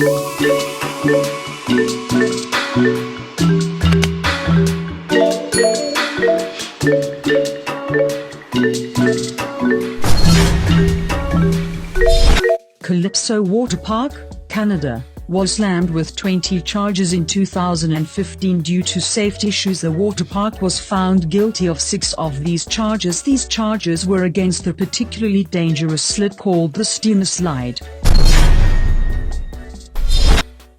Calypso Water Park, Canada, was slammed with 20 charges in 2015 due to safety issues. The water park was found guilty of 6 of these charges. These charges were against a particularly dangerous slide called the steamer slide.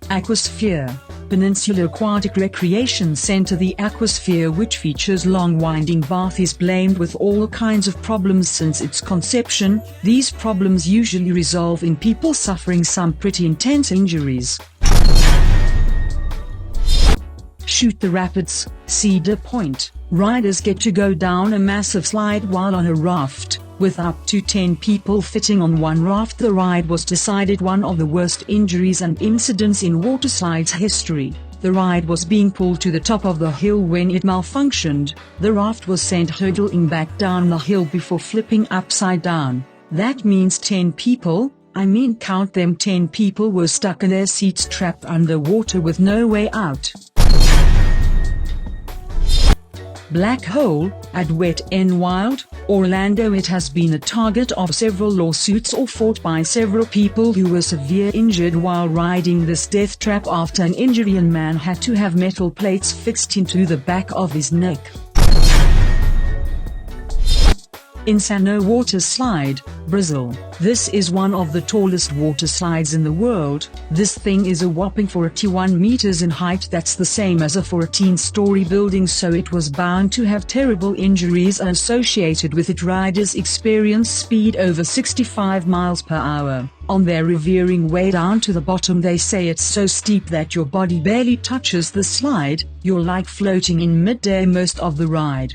Aquasphere, Peninsula Aquatic Recreation Center. The Aquasphere, which features long winding bath, is blamed with all kinds of problems since its conception. These problems usually resolve in people suffering some pretty intense injuries. Shoot the Rapids, Cedar Point. Riders get to go down a massive slide while on a raft, with up to 10 people fitting on one raft. The ride was decided one of the worst injuries and incidents in water slides history. The ride was being pulled to the top of the hill when it malfunctioned. The raft was sent hurtling back down the hill before flipping upside down. That means 10 people, count them, 10 people were stuck in their seats, trapped underwater with no way out. Black Hole, at Wet n Wild, Orlando. It has been a target of several lawsuits or fought by several people who were severely injured while riding this death trap. After an injury, a man had to have metal plates fixed into the back of his neck. Insano Water Slide, Brazil. This is one of the tallest water slides in the world. This thing is a whopping 41 meters in height. That's the same as a 14-story building, so it was bound to have terrible injuries associated with it. Riders experience speed over 65 miles per hour. On their revering way down to the bottom, they say it's so steep that your body barely touches the slide. You're like floating in midair most of the ride.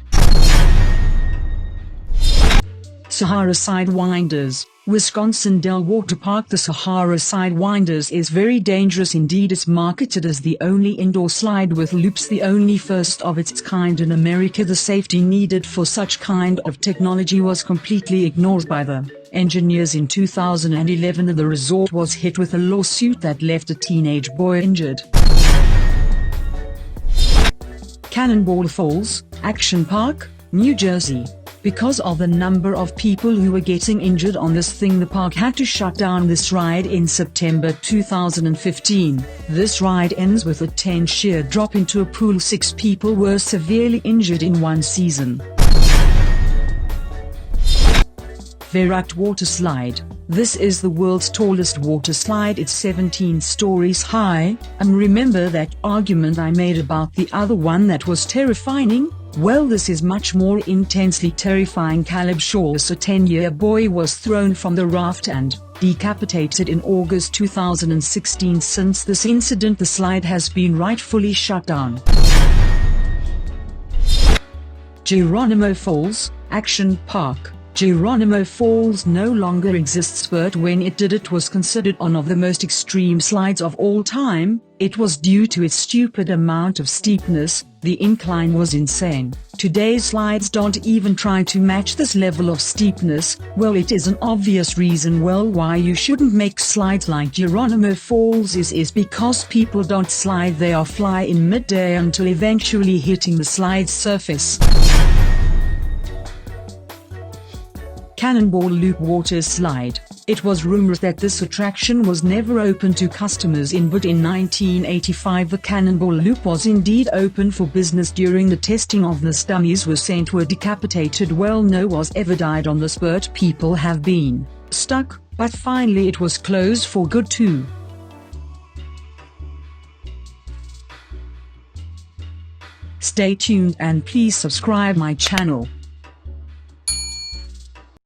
Sahara Sidewinders, Wisconsin Dell Water Park. The Sahara Sidewinders is very dangerous indeed. It's marketed as the only indoor slide with loops, the only first of its kind in America. The safety needed for such kind of technology was completely ignored by the engineers. In 2011, the resort was hit with a lawsuit that left a teenage boy injured. Cannonball Falls, Action Park, New Jersey. Because of the number of people who were getting injured on this thing, the park had to shut down this ride in September 2015. This ride ends with a 10 sheer drop into a pool. 6 people were severely injured in one season. Verruckt Water Slide. This is the world's tallest water slide. It's 17 stories high. Remember that argument I made about the other one that was terrifying? Well, this is much more intensely terrifying. Calypso, a 10-year boy was thrown from the raft and decapitated in August 2016. Since this incident, the slide has been rightfully shut down. Geronimo Falls, Action Park. Geronimo Falls no longer exists, but when it did, it was considered one of the most extreme slides of all time. It was due to its stupid amount of steepness. The incline was insane. Today's slides don't even try to match this level of steepness. Well, it is an obvious reason why you shouldn't make slides like Geronimo Falls is because people don't slide, they are fly in midair until eventually hitting the slide's surface. Cannonball Loop Water Slide. It was rumored that this attraction was never open to customers but in 1985 the Cannonball Loop was indeed open for business. During the testing of this, dummies were decapitated. Well, no one ever died on this, but people have been stuck, but finally it was closed for good too. Stay tuned and please subscribe my channel.